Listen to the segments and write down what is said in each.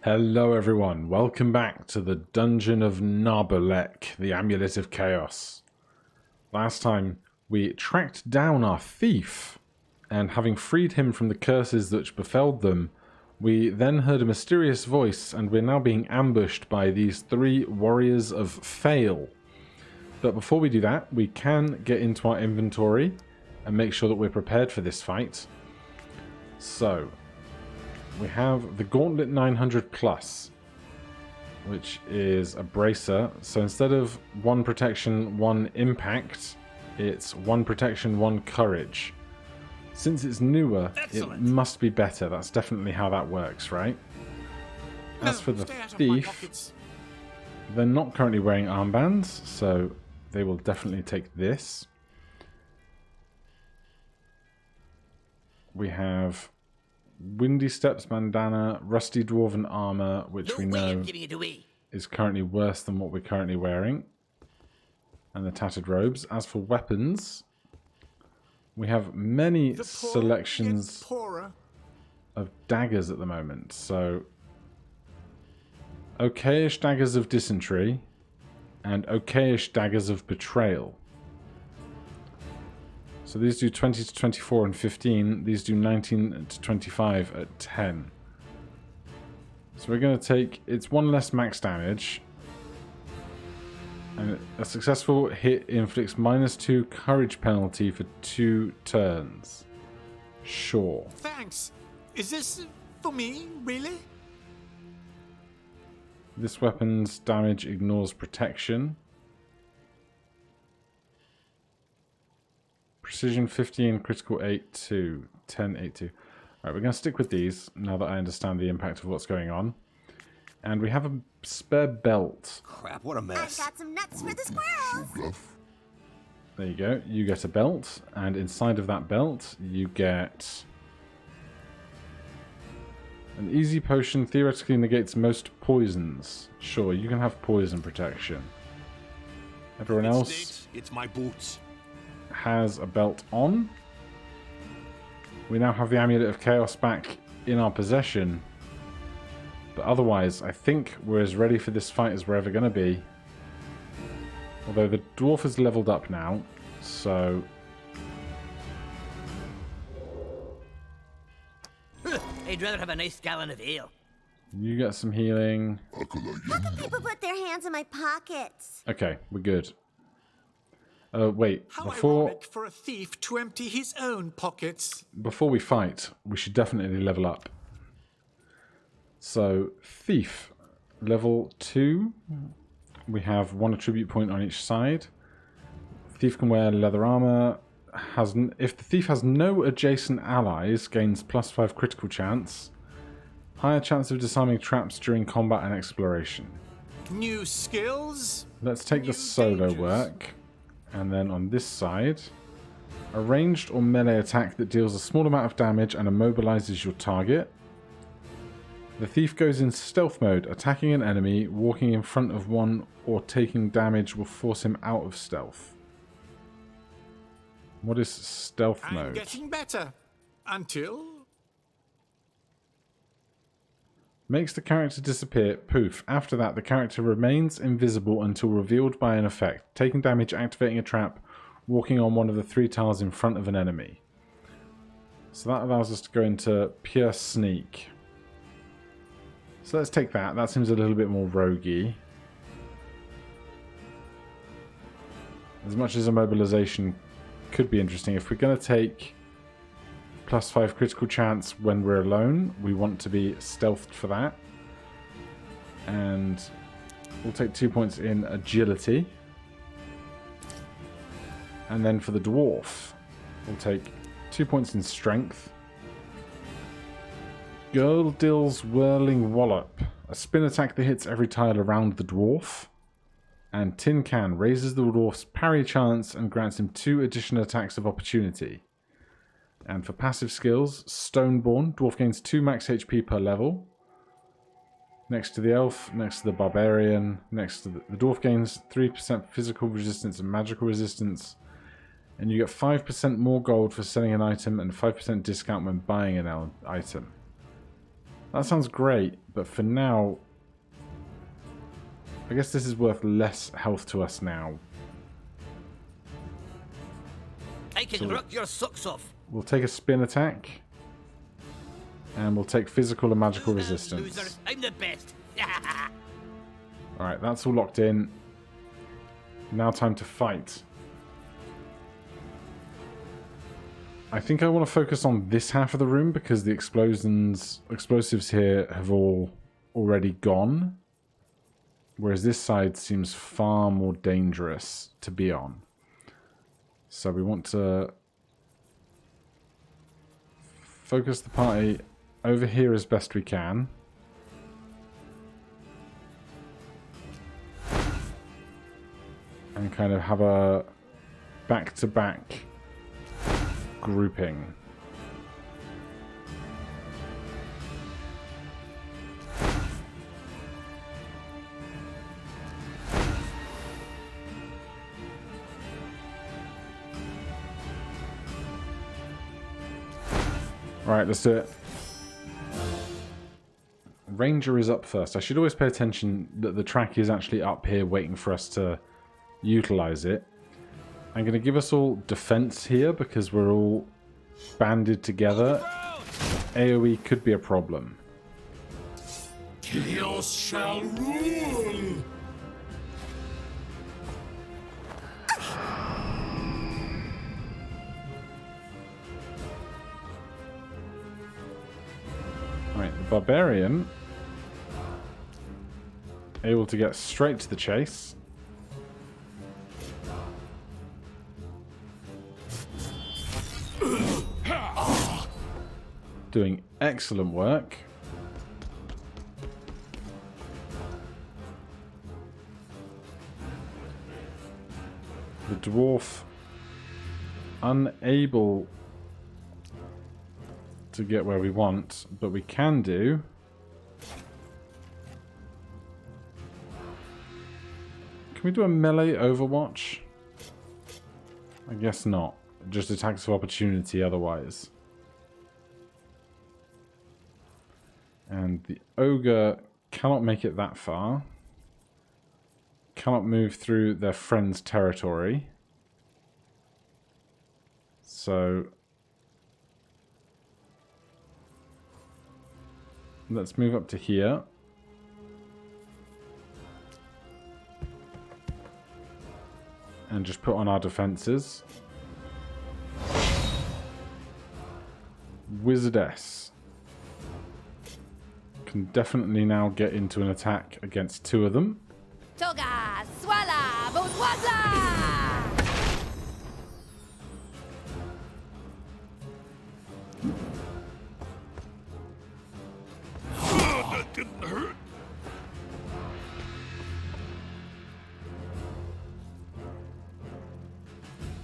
Hello everyone, welcome back to the Dungeon of Naheulbeuk, the Amulet of Chaos. Last time we tracked down our thief, and having freed him from the curses that befell them, we then heard a mysterious voice and we're now being ambushed by these three warriors of fail. But before we do that, we can get into our inventory and make sure that we're prepared for this fight. So we have the Gauntlet 900 Plus, which is a bracer. So instead of 1 protection, 1 impact, it's 1 protection, 1 courage. Since it's newer, Excellent. It must be better. That's definitely how that works, right? As for the thief, they're not currently wearing armbands, so they will definitely take this. We have Windy Steps bandana, rusty dwarven armor, which we know is currently worse than what we're currently wearing, and the tattered robes. As for weapons, we have many selections of daggers at the moment. So, okayish daggers of dysentery and okayish daggers of betrayal. So these do 20 to 24 and 15. These do 19 to 25 at 10. So we're going to take... It's 1 less max damage. And a successful hit inflicts -2 courage penalty for 2 turns. Sure. Thanks. Is this for me, really? This weapon's damage ignores protection. Precision 15, critical 8-2, 10-8-2. Alright, we're going to stick with these now that I understand the impact of what's going on. And we have a spare belt. Crap, what a mess. I've got some nuts for the squirrels. There you go. You get a belt, and inside of that belt, you get an easy potion. Theoretically negates most poisons. Sure, you can have poison protection. Everyone else, it's my boots. Has a belt on. We now have the Amulet of Chaos back in our possession. But otherwise, I think we're as ready for this fight as we're ever going to be. Although the dwarf has leveled up now, so... I'd rather have a nice gallon of ale. You get some healing. How can people put their hands in my pockets? Okay, we're good. Wait, How before... ironic for a thief to empty his own pockets. Before we fight, we should definitely level up. So, Thief, level 2. We have 1 attribute point on each side. Thief can wear leather armor. If the thief has no adjacent allies, gains +5 critical chance. Higher chance of disarming traps during combat and exploration. New skills. Let's take the solo work. And then on this side, a ranged or melee attack that deals a small amount of damage and immobilizes your target. The thief goes in stealth mode. Attacking an enemy, walking in front of one, or taking damage will force him out of stealth. What is stealth mode? I'm getting better. Until... Makes the character disappear. Poof. After that, the character remains invisible until revealed by an effect. Taking damage, activating a trap, walking on one of the 3 tiles in front of an enemy. So that allows us to go into pure sneak. So let's take that. That seems a little bit more roguey. As much as immobilization could be interesting, if we're going to take +5 critical chance when we're alone, we want to be stealthed for that. And we'll take 2 points in agility. And then for the dwarf, we'll take 2 points in strength. Girdle's Whirling Wallop. A spin attack that hits every tile around the dwarf. And Tin Can raises the dwarf's parry chance and grants him 2 additional attacks of opportunity. And for passive skills, Stoneborn. Dwarf gains 2 max HP per level. Next to the elf, next to the barbarian, next to the dwarf gains 3% physical resistance and magical resistance. And you get 5% more gold for selling an item and 5% discount when buying an item. That sounds great, but for now, I guess this is worth less health to us now. I can rock your socks off. We'll take a spin attack. And we'll take physical and magical resistance. Losers, I'm the best. Alright, that's all locked in. Now time to fight. I think I want to focus on this half of the room because the explosives here have all already gone. Whereas this side seems far more dangerous to be on. So we want to focus the party over here as best we can. And kind of have a back-to-back grouping. Alright, let's do it. Ranger is up first. I should always pay attention that the track is actually up here waiting for us to utilize it. I'm going to give us all defense here because we're all banded together. AoE could be a problem. Chaos shall rule! Right, the Barbarian able to get straight to the chase. Doing excellent work. The dwarf unable to get where we want, but we can do. Can we do a melee overwatch? I guess not. Just attacks of opportunity otherwise. And the ogre cannot make it that far. Cannot move through their friend's territory. So let's move up to here. And just put on our defenses. Wizardess can definitely now get into an attack against two of them. Toga, swala, bourgeoisa! That didn't hurt.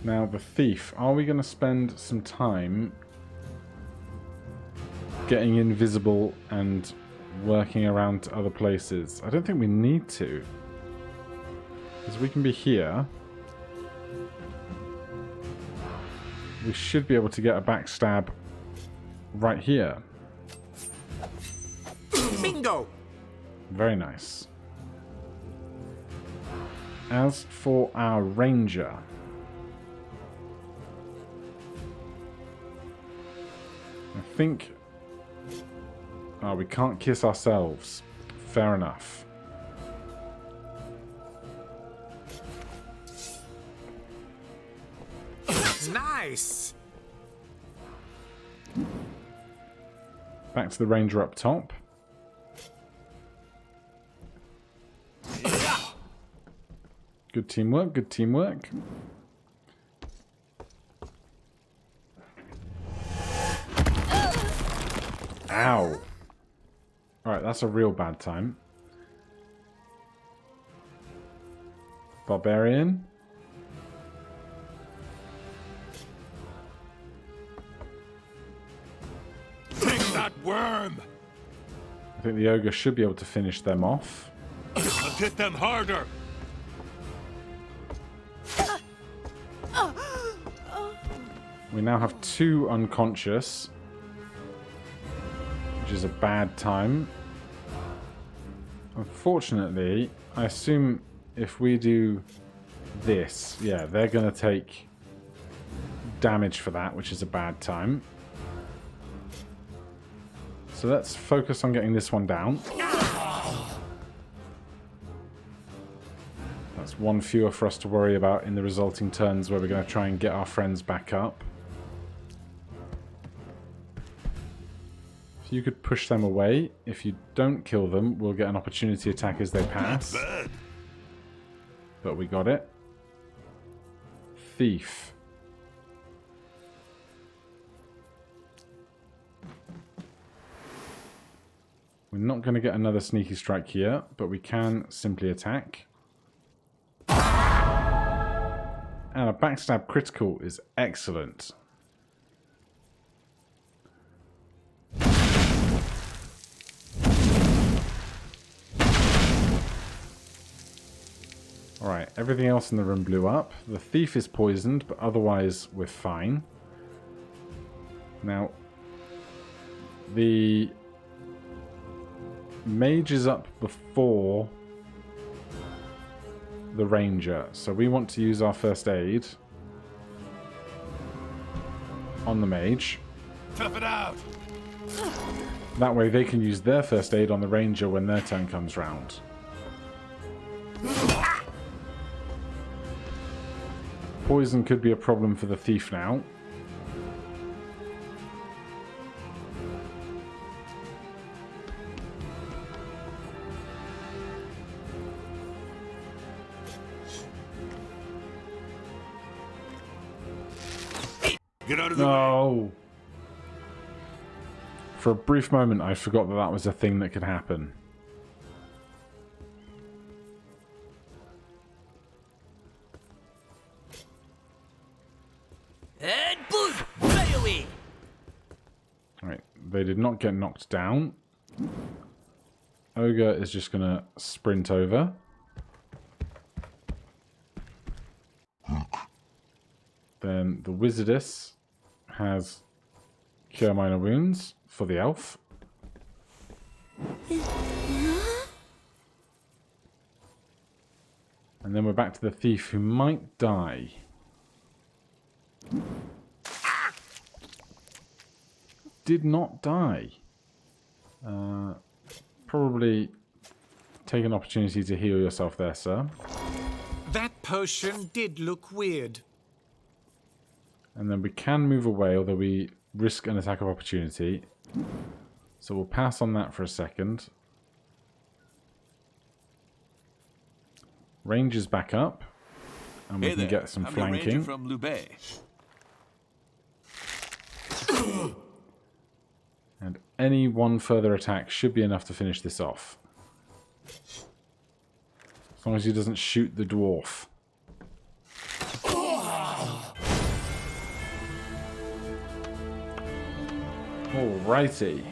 Now the thief, are we going to spend some time getting invisible and working around to other places? I don't think we need to. Because we can be here. We should be able to get a backstab right here. Bingo! Very nice. As for our ranger, I think... Oh, we can't kiss ourselves. Fair enough. Nice! Back to the ranger up top. Good teamwork, good teamwork. Ow. Alright, that's a real bad time. Barbarian. Take that worm! I think the ogre should be able to finish them off. I'll hit them harder! We now have two unconscious. which is a bad time. Unfortunately, I assume if we do this, yeah, they're going to take damage for that, which is a bad time. So let's focus on getting this one down. That's one fewer for us to worry about in the resulting turns where we're going to try and get our friends back up. If you could push them away. If you don't kill them, we'll get an opportunity attack as they pass. But we got it. Thief. We're not going to get another sneaky strike here, but we can simply attack. And a backstab critical is excellent. Alright, everything else in the room blew up. The thief is poisoned, but otherwise we're fine. Now, the mage is up before the ranger, so we want to use our first aid on the mage. Tough it out. That way they can use their first aid on the ranger when their turn comes round. Poison could be a problem for the thief now. Get out of the way. No! For a brief moment I forgot that that was a thing that could happen. And boom! Fly away! Alright, they did not get knocked down. Ogre is just going to sprint over. Then the Wizardess has Cure Minor Wounds for the elf. And then we're back to the thief who might die. Did not die. Probably take an opportunity to heal yourself there, sir. That potion did look weird. And then we can move away, although we risk an attack of opportunity. So we'll pass on that for a second. Range is back up. And we can get some flanking. From Lubé. And any one further attack should be enough to finish this off. As long as he doesn't shoot the dwarf. Alrighty.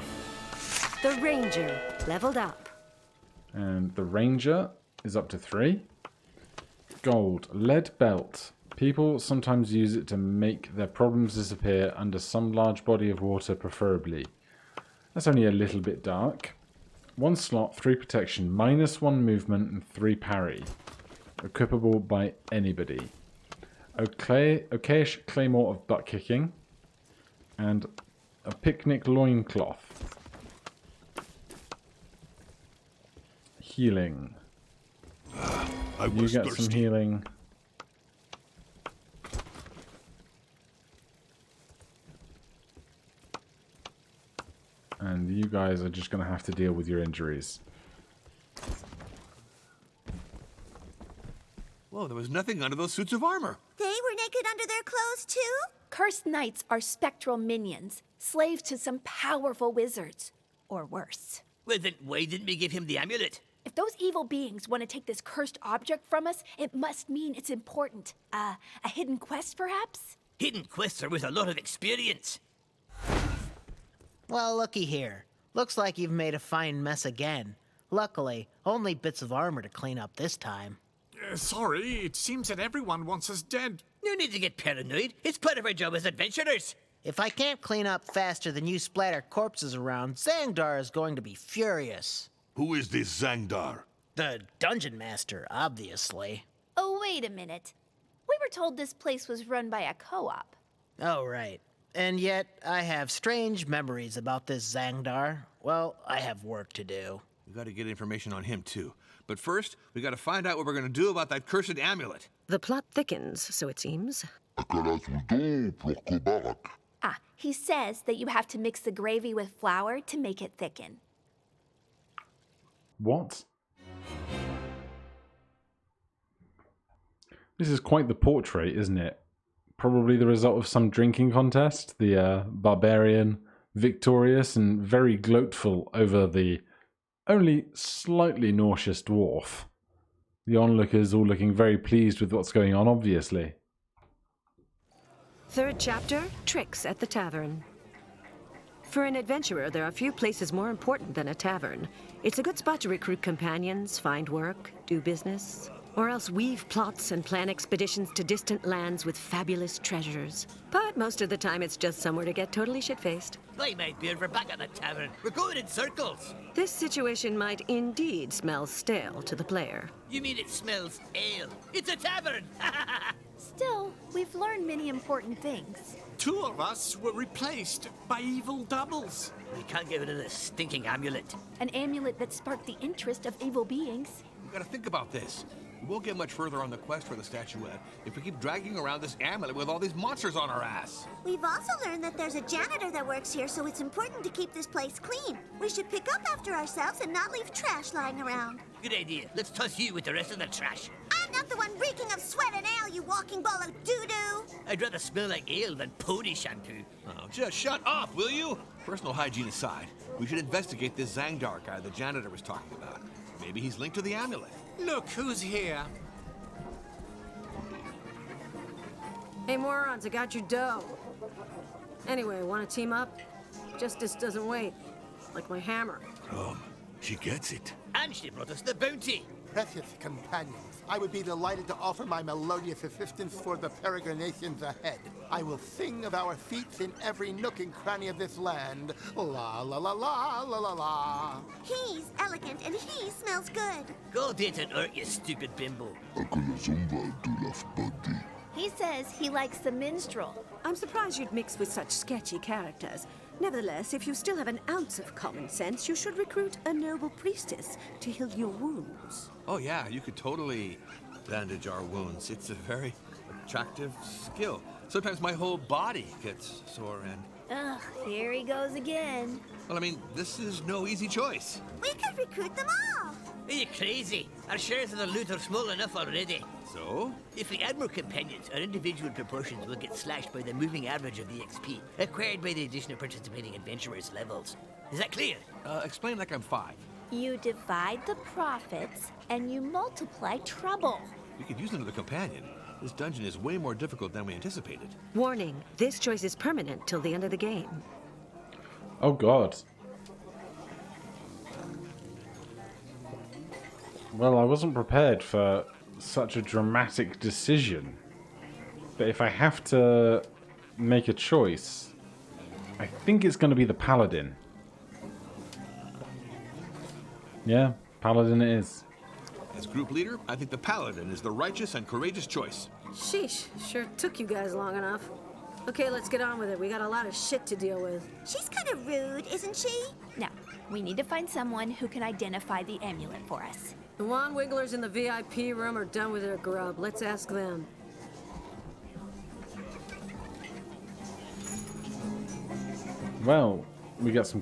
The ranger leveled up. And the ranger is up to 3. Gold. Lead belt. People sometimes use it to make their problems disappear under some large body of water, preferably. That's only a little bit dark. 1 slot, 3 protection, -1 movement, and 3 parry. Equipable by anybody. Okayish claymore of butt kicking. And a picnic loincloth. Healing. You get some healing. And you guys are just going to have to deal with your injuries. Whoa, there was nothing under those suits of armor. They were naked under their clothes, too? Cursed knights are spectral minions, slaves to some powerful wizards. Or worse. Well, then why didn't we give him the amulet? If those evil beings want to take this cursed object from us, it must mean it's important. A hidden quest, perhaps? Hidden quests are with a lot of experience. Well, looky here. Looks like you've made a fine mess again. Luckily, only bits of armor to clean up this time. Sorry, it seems that everyone wants us dead. No need to get paranoid. It's part of our job as adventurers. If I can't clean up faster than you splatter corpses around, Zangdar is going to be furious. Who is this Zangdar? The Dungeon Master, obviously. Oh, wait a minute. We were told this place was run by a co-op. Oh, right. And yet, I have strange memories about this Zangdar. Well, I have work to do. We gotta get information on him, too. But first, we gotta find out what we're gonna do about that cursed amulet. The plot thickens, so it seems. Ah, he says that you have to mix the gravy with flour to make it thicken. What? This is quite the portrait, isn't it? Probably the result of some drinking contest. The barbarian, victorious and very gloatful over the only slightly nauseous dwarf. The onlookers all looking very pleased with what's going on, obviously. Third chapter, Tricks at the Tavern. For an adventurer, there are few places more important than a tavern. It's a good spot to recruit companions, find work, do business, or else weave plots and plan expeditions to distant lands with fabulous treasures. But most of the time, it's just somewhere to get totally shit-faced. By my beard, we're back at the tavern. We're going in circles. This situation might indeed smell stale to the player. You mean it smells ale? It's a tavern! Still, we've learned many important things. 2 of us were replaced by evil doubles. We can't get rid of this stinking amulet. An amulet that sparked the interest of evil beings. We gotta think about this. We won't get much further on the quest for the statuette if we keep dragging around this amulet with all these monsters on our ass. We've also learned that there's a janitor that works here, so it's important to keep this place clean. We should pick up after ourselves and not leave trash lying around. Good idea. Let's toss you with the rest of the trash. I'm not the one reeking of sweat and ale, you walking ball of doo-doo. I'd rather smell like ale than pony shampoo. Oh, just shut up, will you? Personal hygiene aside, we should investigate this Zangdar guy the janitor was talking about. Maybe he's linked to the amulet. Look who's here. Hey, morons, I got your dough. Anyway, want to team up? Justice doesn't wait. Like my hammer. She gets it. And she brought us the bounty. Precious companions, I would be delighted to offer my melodious assistance for the peregrinations ahead. I will sing of our feats in every nook and cranny of this land. La la la la la la la. He's elegant and he smells good. Go date and art, you stupid bimbo. He says he likes the minstrel. I'm surprised you'd mix with such sketchy characters. Nevertheless, if you still have an ounce of common sense, you should recruit a noble priestess to heal your wounds. Oh yeah, you could totally bandage our wounds. It's a very attractive skill. Sometimes my whole body gets sore and... Ugh, here he goes again. Well, I mean, this is no easy choice. We could recruit them all. Are you crazy? Our shares of the loot are small enough already. So? If we add more companions, our individual proportions will get slashed by the moving average of the XP, acquired by the addition of participating adventurers' levels. Is that clear? Explain like I'm 5. You divide the profits and you multiply trouble. We could use another companion. This dungeon is way more difficult than we anticipated. Warning, this choice is permanent till the end of the game. Oh god. Well, I wasn't prepared for such a dramatic decision. But if I have to make a choice, I think it's going to be the Paladin. Yeah, Paladin it is. As group leader, I think the Paladin is the righteous and courageous choice. Sheesh, sure took you guys long enough. Okay, let's get on with it. We got a lot of shit to deal with. She's kind of rude, isn't she? Now, we need to find someone who can identify the amulet for us. The wand wigglers in the VIP room are done with their grub. Let's ask them. Well, we got some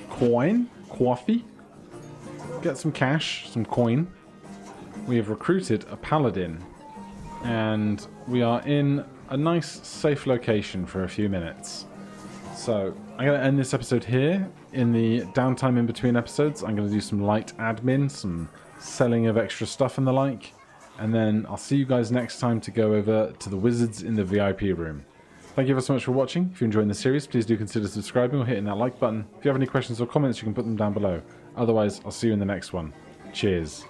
coin, coffee. Get some cash, some coin. We have recruited a paladin, and we are in a nice, safe location for a few minutes. So I'm going to end this episode here. In the downtime in between episodes, I'm going to do some light admin, some selling of extra stuff and the like, and then I'll see you guys next time to go over to the wizards in the VIP room. Thank you ever so much for watching. If you're enjoying the series, please do consider subscribing or hitting that like button. If you have any questions or comments, you can put them down below. Otherwise, I'll see you in the next one. Cheers.